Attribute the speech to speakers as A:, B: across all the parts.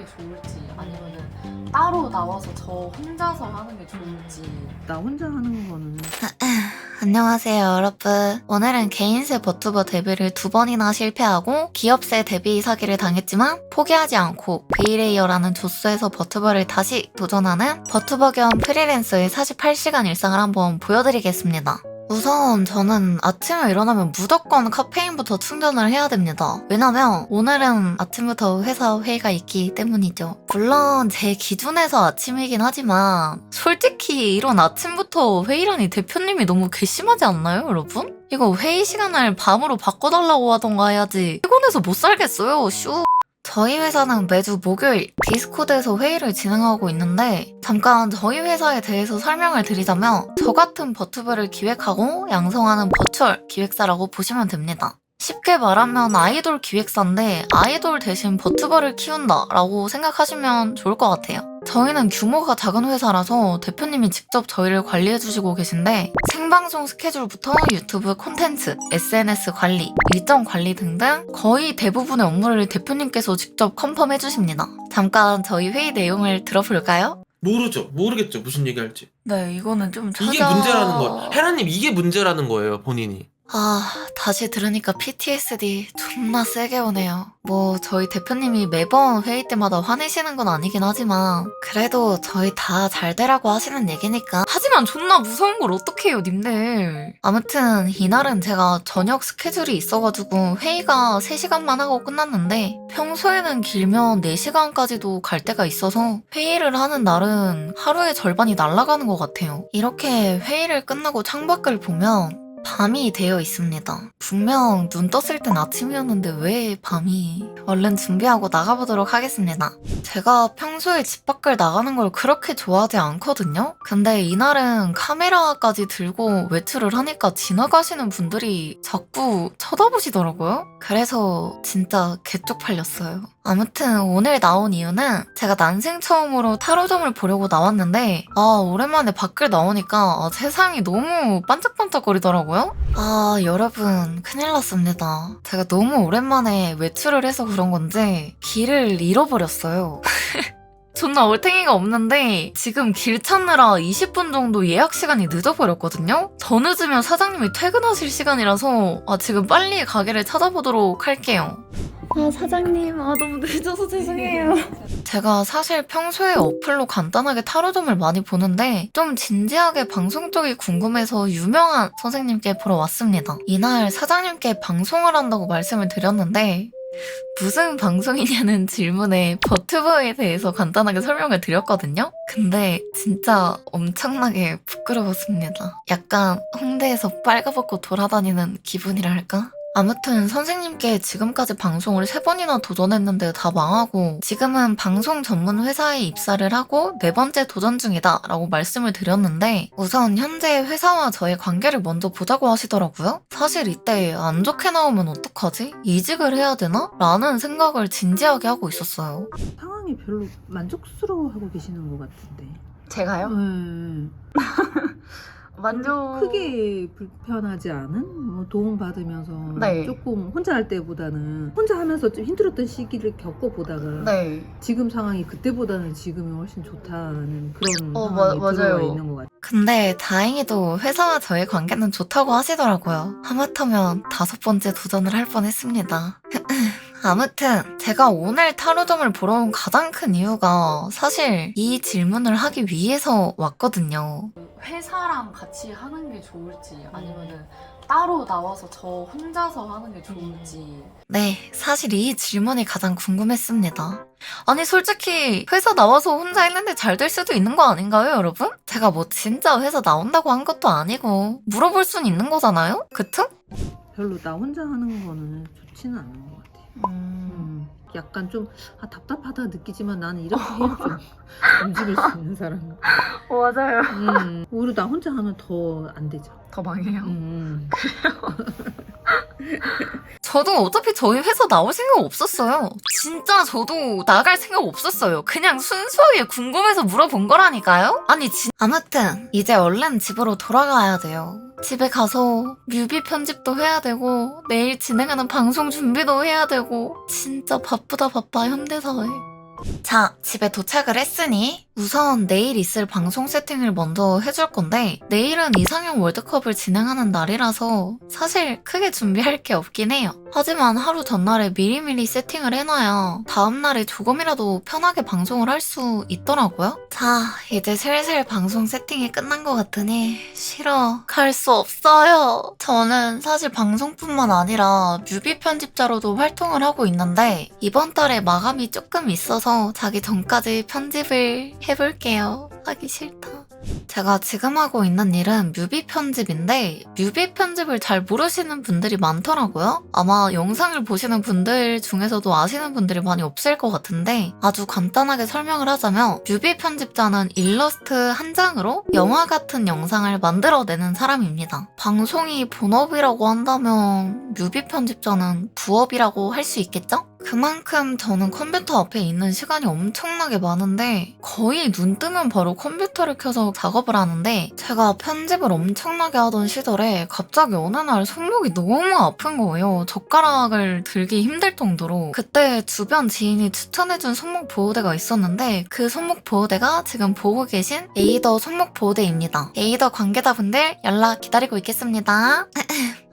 A: 게 좋을지 아니면은 따로 나와서 저 혼자서 하는 게 좋을지.
B: 나 혼자 하는 거는
C: 안녕하세요 여러분. 오늘은 개인세 버튜버 데뷔를 2번이나 실패하고 기업세 데뷔 사기를 당했지만 포기하지 않고 베이레이어라는 조스에서 버튜버를 다시 도전하는 버튜버 겸 프리랜서의 48시간 일상을 한번 보여드리겠습니다. 우선 저는 아침에 일어나면 무조건 카페인부터 충전을 해야 됩니다. 왜냐면 오늘은 아침부터 회사 회의가 있기 때문이죠. 물론 제 기준에서 아침이긴 하지만 솔직히 이런 아침부터 회의라니 대표님이 너무 괘씸하지 않나요, 여러분? 이거 회의 시간을 밤으로 바꿔달라고 하던가 해야지. 피곤해서 못 살겠어요, 슈. 저희 회사는 매주 목요일 디스코드에서 회의를 진행하고 있는데 잠깐 저희 회사에 대해서 설명을 드리자면 저 같은 버튜버를 기획하고 양성하는 버추얼 기획사라고 보시면 됩니다. 쉽게 말하면 아이돌 기획사인데 아이돌 대신 버튜버를 키운다 라고 생각하시면 좋을 것 같아요. 저희는 규모가 작은 회사라서 대표님이 직접 저희를 관리해주시고 계신데 생방송 스케줄부터 유튜브 콘텐츠, SNS 관리, 일정 관리 등등 거의 대부분의 업무를 대표님께서 직접 컨펌해주십니다. 잠깐 저희 회의 내용을 들어볼까요?
D: 모르겠죠. 무슨 얘기할지.
C: 네, 이거는 좀
D: 이게 문제라는 거예요. 헤라님 이게 문제라는 거예요, 본인이.
C: 다시 들으니까 PTSD 존나 세게 오네요. 뭐 저희 대표님이 매번 회의 때마다 화내시는 건 아니긴 하지만 그래도 저희 다 잘 되라고 하시는 얘기니까. 하지만 존나 무서운 걸 어떡해요 님들. 아무튼 이날은 제가 저녁 스케줄이 있어가지고 회의가 3시간만 하고 끝났는데 평소에는 길면 4시간까지도 갈 때가 있어서 회의를 하는 날은 하루의 절반이 날아가는 것 같아요. 이렇게 회의를 끝나고 창밖을 보면 밤이 되어 있습니다. 분명 눈 떴을 땐 아침이었는데 왜 밤이... 얼른 준비하고 나가보도록 하겠습니다. 제가 평소에 집 밖을 나가는 걸 그렇게 좋아하지 않거든요? 근데 이날은 카메라까지 들고 외출을 하니까 지나가시는 분들이 자꾸 쳐다보시더라고요? 그래서 진짜 개쪽팔렸어요. 아무튼 오늘 나온 이유는 제가 난생 처음으로 타로점을 보려고 나왔는데 오랜만에 밖을 나오니까 세상이 너무 반짝반짝거리더라고요. 여러분 큰일 났습니다. 제가 너무 오랜만에 외출을 해서 그런 건지 길을 잃어버렸어요. 존나 얼탱이가 없는데 지금 길 찾느라 20분 정도 예약 시간이 늦어버렸거든요? 더 늦으면 사장님이 퇴근하실 시간이라서 지금 빨리 가게를 찾아보도록 할게요. 사장님 너무 늦어서 죄송해요. 제가 사실 평소에 어플로 간단하게 타로점을 많이 보는데 좀 진지하게 방송 쪽이 궁금해서 유명한 선생님께 보러 왔습니다. 이날 사장님께 방송을 한다고 말씀을 드렸는데 무슨 방송이냐는 질문에 버튜버에 대해서 간단하게 설명을 드렸거든요? 근데 진짜 엄청나게 부끄러웠습니다. 약간 홍대에서 빨가벗고 돌아다니는 기분이라 할까? 아무튼 선생님께 지금까지 방송을 3번이나 도전했는데 다 망하고 지금은 방송 전문 회사에 입사를 하고 4번째 도전 중이다 라고 말씀을 드렸는데 우선 현재 회사와 저의 관계를 먼저 보자고 하시더라고요. 사실 이때 안 좋게 나오면 어떡하지? 이직을 해야 되나? 라는 생각을 진지하게 하고 있었어요.
B: 상황이 별로 만족스러워하고 계시는 것 같은데.
C: 제가요?
B: 크게 불편하지 않은? 뭐 도움 받으면서
C: 네.
B: 조금 혼자 할 때보다는 혼자 하면서 좀 힘들었던 시기를 겪어보다가
C: 네.
B: 지금 상황이 그때보다는 지금이 훨씬 좋다는 그런
C: 맞아요.
B: 상황이 들어와 있는 것 같아요.
C: 근데 다행히도 회사와 저의 관계는 좋다고 하시더라고요. 하마터면 5번째 도전을 할 뻔했습니다. 아무튼 제가 오늘 타로점을 보러 온 가장 큰 이유가 사실 이 질문을 하기 위해서 왔거든요.
A: 회사랑 같이 하는 게 좋을지 아니면은 따로 나와서 저 혼자서 하는 게 좋을지.
C: 네, 사실 이 질문이 가장 궁금했습니다. 아니 솔직히 회사 나와서 혼자 했는데 잘 될 수도 있는 거 아닌가요, 여러분? 제가 뭐 진짜 회사 나온다고 한 것도 아니고 물어볼 순 있는 거잖아요? 그쵸?
B: 별로 나 혼자 하는 거는 좋지는 않은 것 같아요. 약간 좀 답답하다 느끼지만 나는 이렇게 해야 좀 움직일 수 있는 사람.
C: 맞아요.
B: 오히려 나 혼자 하면 더 안 되죠.
C: 더 망해요. 저도 어차피 저희 회사 나올 생각 없었어요. 진짜 저도 나갈 생각 없었어요. 그냥 순수하게 궁금해서 물어본 거라니까요? 아무튼 이제 얼른 집으로 돌아가야 돼요. 집에 가서 뮤비 편집도 해야 되고 내일 진행하는 방송 준비도 해야 되고 진짜 바쁘다 바빠 현대사회. 자, 집에 도착을 했으니 우선 내일 있을 방송 세팅을 먼저 해줄 건데 내일은 이상형 월드컵을 진행하는 날이라서 사실 크게 준비할 게 없긴 해요. 하지만 하루 전날에 미리미리 세팅을 해놔야 다음날에 조금이라도 편하게 방송을 할 수 있더라고요. 자, 이제 슬슬 방송 세팅이 끝난 것 같으니 싫어. 갈 수 없어요. 저는 사실 방송뿐만 아니라 뮤비 편집자로도 활동을 하고 있는데 이번 달에 마감이 조금 있어서 자기 전까지 편집을 해볼게요. 하기 싫다. 제가 지금 하고 있는 일은 뮤비 편집인데 뮤비 편집을 잘 모르시는 분들이 많더라고요. 아마 영상을 보시는 분들 중에서도 아시는 분들이 많이 없을 것 같은데 아주 간단하게 설명을 하자면 뮤비 편집자는 일러스트 한 장으로 영화 같은 영상을 만들어내는 사람입니다. 방송이 본업이라고 한다면 뮤비 편집자는 부업이라고 할 수 있겠죠? 그만큼 저는 컴퓨터 앞에 있는 시간이 엄청나게 많은데 거의 눈 뜨면 바로 컴퓨터를 켜서 작업을 하는데 제가 편집을 엄청나게 하던 시절에 갑자기 어느 날 손목이 너무 아픈 거예요. 젓가락을 들기 힘들 정도로. 그때 주변 지인이 추천해준 손목 보호대가 있었는데 그 손목 보호대가 지금 보고 계신 에이더 손목 보호대입니다. 에이더 관계자분들 연락 기다리고 있겠습니다.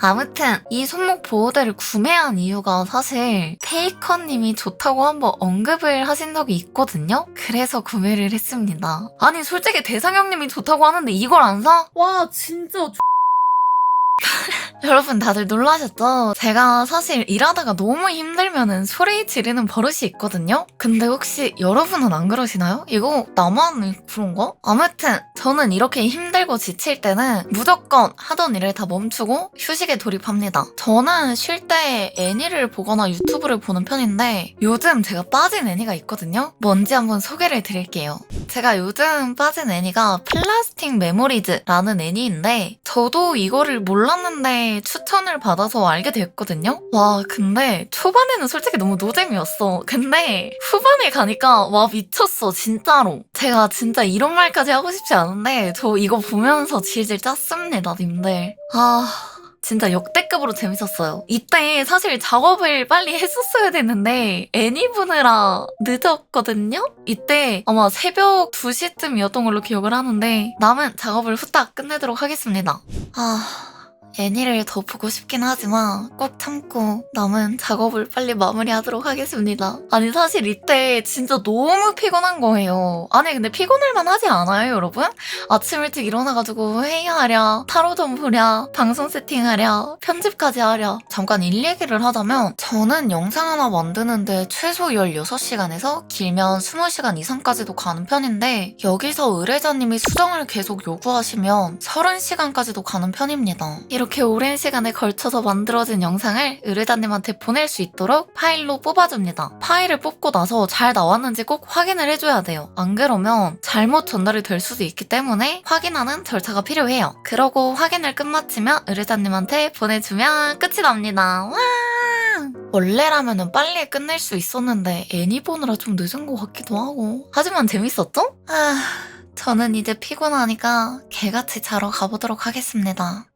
C: 아무튼 이 손목 보호대를 구매한 이유가 사실 페이커님이 좋다고 한번 언급을 하신 적이 있거든요? 그래서 구매를 했습니다. 아니 솔직히 대상형님이 좋다고 하는데 이걸 안 사?
A: 와 진짜
C: 여러분 다들 놀라셨죠? 제가 사실 일하다가 너무 힘들면은 소리 지르는 버릇이 있거든요? 근데 혹시 여러분은 안 그러시나요? 이거 나만 그런가? 아무튼 저는 이렇게 힘들고 지칠 때는 무조건 하던 일을 다 멈추고 휴식에 돌입합니다. 저는 쉴 때 애니를 보거나 유튜브를 보는 편인데 요즘 제가 빠진 애니가 있거든요? 뭔지 한번 소개를 드릴게요. 제가 요즘 빠진 애니가 플라스틱 메모리즈라는 애니인데 저도 이거를 몰랐는데 추천을 받아서 알게 됐거든요? 와 근데 초반에는 솔직히 너무 노잼이었어. 근데 후반에 가니까 와 미쳤어 진짜로. 제가 진짜 이런 말까지 하고 싶지 않은데 저 이거 보면서 질질 짰습니다 님들. 진짜 역대급으로 재밌었어요. 이때 사실 작업을 빨리 했었어야 되는데 애니 보느라 늦었거든요? 이때 아마 새벽 2시쯤이었던 걸로 기억을 하는데 남은 작업을 후딱 끝내도록 하겠습니다. 애니를 더 보고 싶긴 하지만 꼭 참고 남은 작업을 빨리 마무리하도록 하겠습니다. 아니 사실 이때 진짜 너무 피곤한 거예요. 아니 근데 피곤할만 하지 않아요 여러분? 아침 일찍 일어나가지고 회의하랴, 타로점 보랴, 방송 세팅하랴, 편집까지 하랴. 잠깐 일 얘기를 하자면 저는 영상 하나 만드는데 최소 16시간에서 길면 20시간 이상까지도 가는 편인데 여기서 의뢰자님이 수정을 계속 요구하시면 30시간까지도 가는 편입니다. 이렇게 오랜 시간에 걸쳐서 만들어진 영상을 의뢰자님한테 보낼 수 있도록 파일로 뽑아줍니다. 파일을 뽑고 나서 잘 나왔는지 꼭 확인을 해줘야 돼요. 안 그러면 잘못 전달이 될 수도 있기 때문에 확인하는 절차가 필요해요. 그러고 확인을 끝마치면 의뢰자님한테 보내주면 끝이 납니다. 와! 원래라면 빨리 끝낼 수 있었는데 애니 보느라 좀 늦은 것 같기도 하고 하지만 재밌었죠? 저는 이제 피곤하니까 개같이 자러 가보도록 하겠습니다.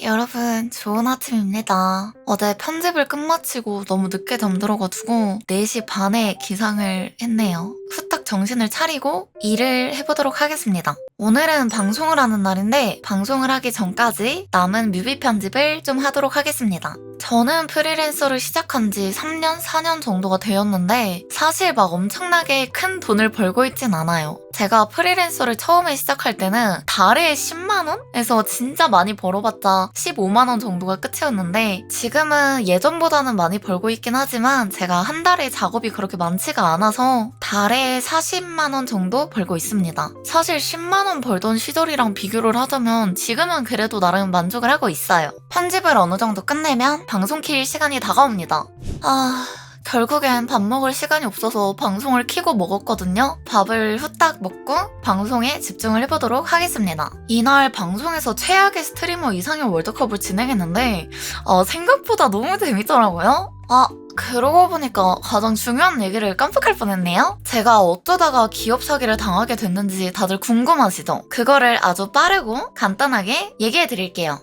C: 여러분 좋은 아침입니다. 어제 편집을 끝마치고 너무 늦게 잠들어가지고 4시 반에 기상을 했네요. 후딱 정신을 차리고 일을 해보도록 하겠습니다. 오늘은 방송을 하는 날인데 방송을 하기 전까지 남은 뮤비 편집을 좀 하도록 하겠습니다. 저는 프리랜서를 시작한 지 3년, 4년 정도가 되었는데 사실 막 엄청나게 큰 돈을 벌고 있진 않아요. 제가 프리랜서를 처음에 시작할 때는 달에 10만원에서 진짜 많이 벌어봤자 15만원 정도가 끝이었는데 지금은 예전보다는 많이 벌고 있긴 하지만 제가 한 달에 작업이 그렇게 많지가 않아서 달에 40만원 정도 벌고 있습니다. 사실 10만원 벌던 시절이랑 비교를 하자면 지금은 그래도 나름 만족을 하고 있어요. 편집을 어느 정도 끝내면 방송 킬 시간이 다가옵니다. 결국엔 밥 먹을 시간이 없어서 방송을 켜고 먹었거든요. 밥을 후딱 먹고 방송에 집중을 해보도록 하겠습니다. 이날 방송에서 최악의 스트리머 이상형 월드컵을 진행했는데 생각보다 너무 재밌더라고요. 그러고 보니까 가장 중요한 얘기를 깜빡할 뻔했네요. 제가 어쩌다가 기업 사기를 당하게 됐는지 다들 궁금하시죠? 그거를 아주 빠르고 간단하게 얘기해 드릴게요.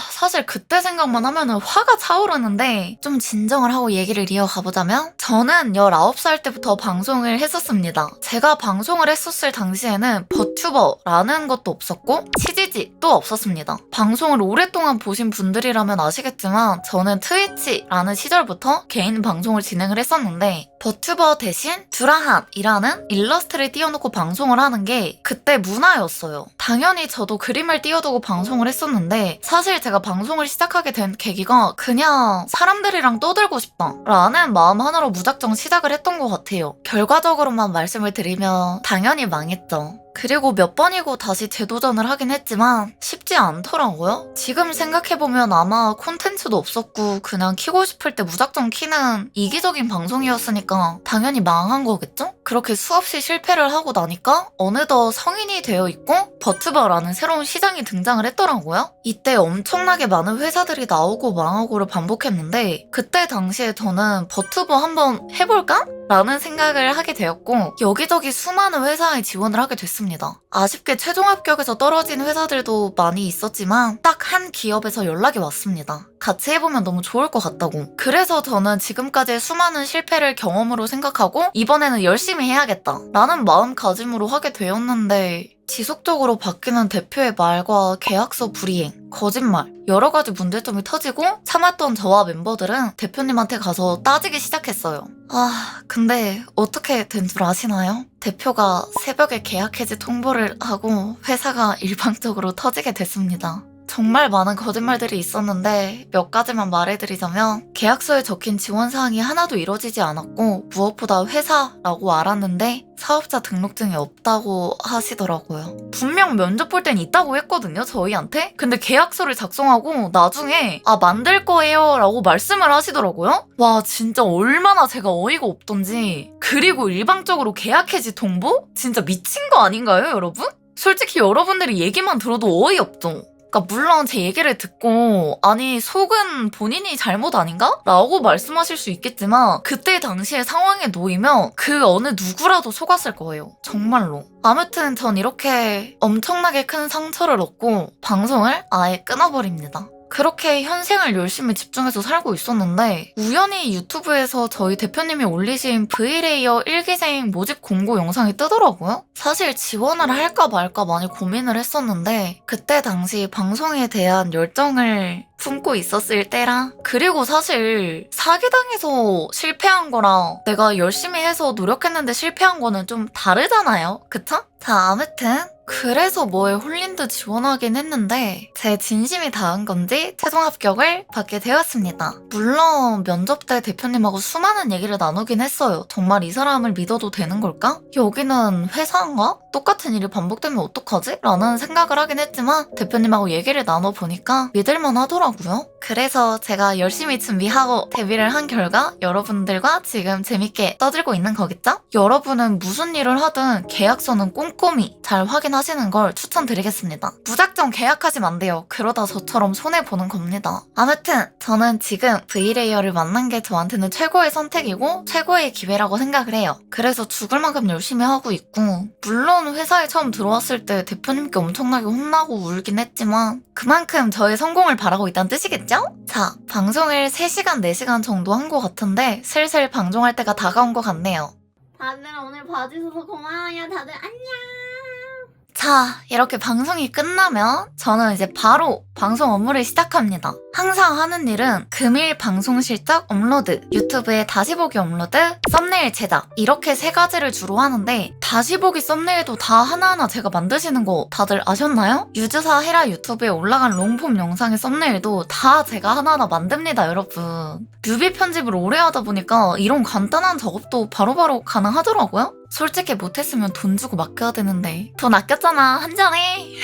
C: 사실 그때 생각만 하면은 화가 차오르는데 좀 진정을 하고 얘기를 이어가 보자면 저는 19살 때부터 방송을 했었습니다. 제가 방송을 했었을 당시에는 버튜버라는 것도 없었고 치지직도 없었습니다. 방송을 오랫동안 보신 분들이라면 아시겠지만 저는 트위치라는 시절부터 개인 방송을 진행을 했었는데 버튜버 대신 듀라한이라는 일러스트를 띄워놓고 방송을 하는 게 그때 문화였어요. 당연히 저도 그림을 띄워두고 방송을 했었는데 사실 제가 방송을 시작하게 된 계기가 그냥 사람들이랑 떠들고 싶다라는 마음 하나로 무작정 시작을 했던 것 같아요. 결과적으로만 말씀을 드리면 당연히 망했죠. 그리고 몇 번이고 다시 재도전을 하긴 했지만 쉽지 않더라고요. 지금 생각해보면 아마 콘텐츠도 없었고 그냥 키고 싶을 때 무작정 키는 이기적인 방송이었으니까 당연히 망한 거겠죠? 그렇게 수없이 실패를 하고 나니까 어느덧 성인이 되어 있고 버튜버라는 새로운 시장이 등장을 했더라고요. 이때 엄청나게 많은 회사들이 나오고 망하고를 반복했는데 그때 당시에 저는 버튜버 한번 해볼까? 라는 생각을 하게 되었고 여기저기 수많은 회사에 지원을 하게 됐습니다. 아쉽게 최종 합격에서 떨어진 회사들도 많이 있었지만 딱 한 기업에서 연락이 왔습니다. 같이 해보면 너무 좋을 것 같다고. 그래서 저는 지금까지의 수많은 실패를 경험으로 생각하고 이번에는 열심히 해야겠다 라는 마음가짐으로 하게 되었는데 지속적으로 바뀌는 대표의 말과 계약서 불이행, 거짓말, 여러 가지 문제점이 터지고 참았던 저와 멤버들은 대표님한테 가서 따지기 시작했어요. 근데 어떻게 된 줄 아시나요? 대표가 새벽에 계약 해지 통보를 하고 회사가 일방적으로 터지게 됐습니다. 정말 많은 거짓말들이 있었는데 몇 가지만 말해드리자면 계약서에 적힌 지원사항이 하나도 이뤄지지 않았고 무엇보다 회사라고 알았는데 사업자 등록증이 없다고 하시더라고요. 분명 면접 볼 땐 있다고 했거든요, 저희한테? 근데 계약서를 작성하고 나중에 만들 거예요 라고 말씀을 하시더라고요. 와, 진짜 얼마나 제가 어이가 없던지. 그리고 일방적으로 계약 해지 통보? 진짜 미친 거 아닌가요, 여러분? 솔직히 여러분들이 얘기만 들어도 어이없죠? 물론 제 얘기를 듣고 아니 속은 본인이 잘못 아닌가? 라고 말씀하실 수 있겠지만 그때 당시의 상황에 놓이면 그 어느 누구라도 속았을 거예요. 정말로. 아무튼 전 이렇게 엄청나게 큰 상처를 얻고 방송을 아예 끊어버립니다. 그렇게 현생을 열심히 집중해서 살고 있었는데 우연히 유튜브에서 저희 대표님이 올리신 V레이어 1기생 모집 공고 영상이 뜨더라고요. 사실 지원을 할까 말까 많이 고민을 했었는데 그때 당시 방송에 대한 열정을 품고 있었을 때라 그리고 사실 사기당해서 실패한 거랑 내가 열심히 해서 노력했는데 실패한 거는 좀 다르잖아요. 그쵸? 자, 아무튼 그래서 뭐에 홀린 듯 지원하긴 했는데 제 진심이 닿은 건지 최종 합격을 받게 되었습니다. 물론 면접 때 대표님하고 수많은 얘기를 나누긴 했어요. 정말 이 사람을 믿어도 되는 걸까? 여기는 회사인가? 똑같은 일이 반복되면 어떡하지? 라는 생각을 하긴 했지만 대표님하고 얘기를 나눠보니까 믿을만 하더라고요. 그래서 제가 열심히 준비하고 데뷔를 한 결과 여러분들과 지금 재밌게 떠들고 있는 거겠죠? 여러분은 무슨 일을 하든 계약서는 꼼꼼히 잘 확인하시는 걸 추천드리겠습니다. 무작정 계약하시면 안 돼요. 그러다 저처럼 손해보는 겁니다. 아무튼 저는 지금 V레이어를 만난 게 저한테는 최고의 선택이고 최고의 기회라고 생각을 해요. 그래서 죽을 만큼 열심히 하고 있고 물론 회사에 처음 들어왔을 때 대표님께 엄청나게 혼나고 울긴 했지만 그만큼 저의 성공을 바라고 있다는 뜻이겠죠? 자, 방송을 3시간, 4시간 정도 한 것 같은데 슬슬 방송할 때가 다가온 것 같네요.
E: 다들 오늘 봐주셔서 고마워요. 다들 안녕.
C: 자, 이렇게 방송이 끝나면 저는 이제 바로 방송 업무를 시작합니다. 항상 하는 일은 금일 방송 실적 업로드, 유튜브에 다시 보기 업로드, 썸네일 제작 이렇게 3가지를 주로 하는데 다시 보기 썸네일도 다 하나하나 제가 만드시는 거 다들 아셨나요? 유주사 헤라 유튜브에 올라간 롱폼 영상의 썸네일도 다 제가 하나하나 만듭니다, 여러분. 뮤비 편집을 오래 하다 보니까 이런 간단한 작업도 바로바로 가능하더라고요. 솔직히 못했으면 돈 주고 맡겨야 되는데 돈 아꼈잖아, 한잔해.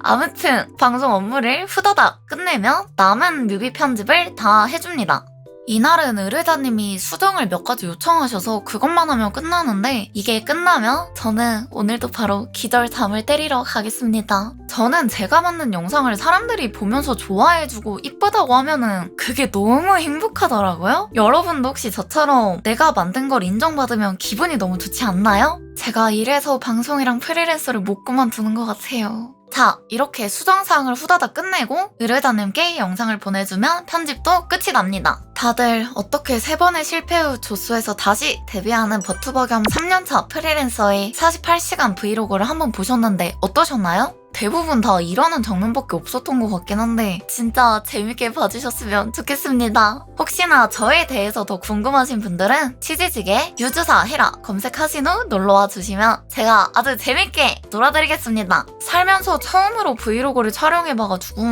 C: 아무튼 방송 업무를 후다닥 끝내면 남은 뮤비 편집을 다 해줍니다. 이날은 의뢰자님이 수정을 몇 가지 요청하셔서 그것만 하면 끝나는데 이게 끝나면 저는 오늘도 바로 기절 잠을 때리러 가겠습니다. 저는 제가 만든 영상을 사람들이 보면서 좋아해주고 이쁘다고 하면은 그게 너무 행복하더라고요. 여러분도 혹시 저처럼 내가 만든 걸 인정받으면 기분이 너무 좋지 않나요? 제가 이래서 방송이랑 프리랜서를 못 그만두는 것 같아요. 자, 이렇게 수정사항을 후다닥 끝내고 의뢰자님께 영상을 보내주면 편집도 끝이 납니다. 다들 어떻게 3번의 실패 후 조수에서 다시 데뷔하는 버튜버 겸 3년차 프리랜서의 48시간 브이로그를 한번 보셨는데 어떠셨나요? 대부분 다 일하는 장면밖에 없었던 것 같긴 한데 진짜 재밌게 봐주셨으면 좋겠습니다. 혹시나 저에 대해서 더 궁금하신 분들은 치즈직에 유주사 헤라 검색하신 후 놀러와 주시면 제가 아주 재밌게 놀아드리겠습니다. 살면서 처음으로 브이로그를 촬영해봐가지고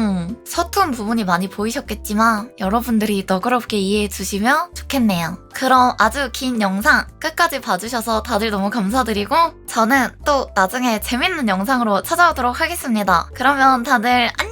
C: 서툰 부분이 많이 보이셨겠지만 여러분들이 너그럽게 이해해 주시면 좋겠네요. 그럼 아주 긴 영상 끝까지 봐주셔서 다들 너무 감사드리고 저는 또 나중에 재밌는 영상으로 찾아오도록 하겠습니다. 그러면 다들 안녕!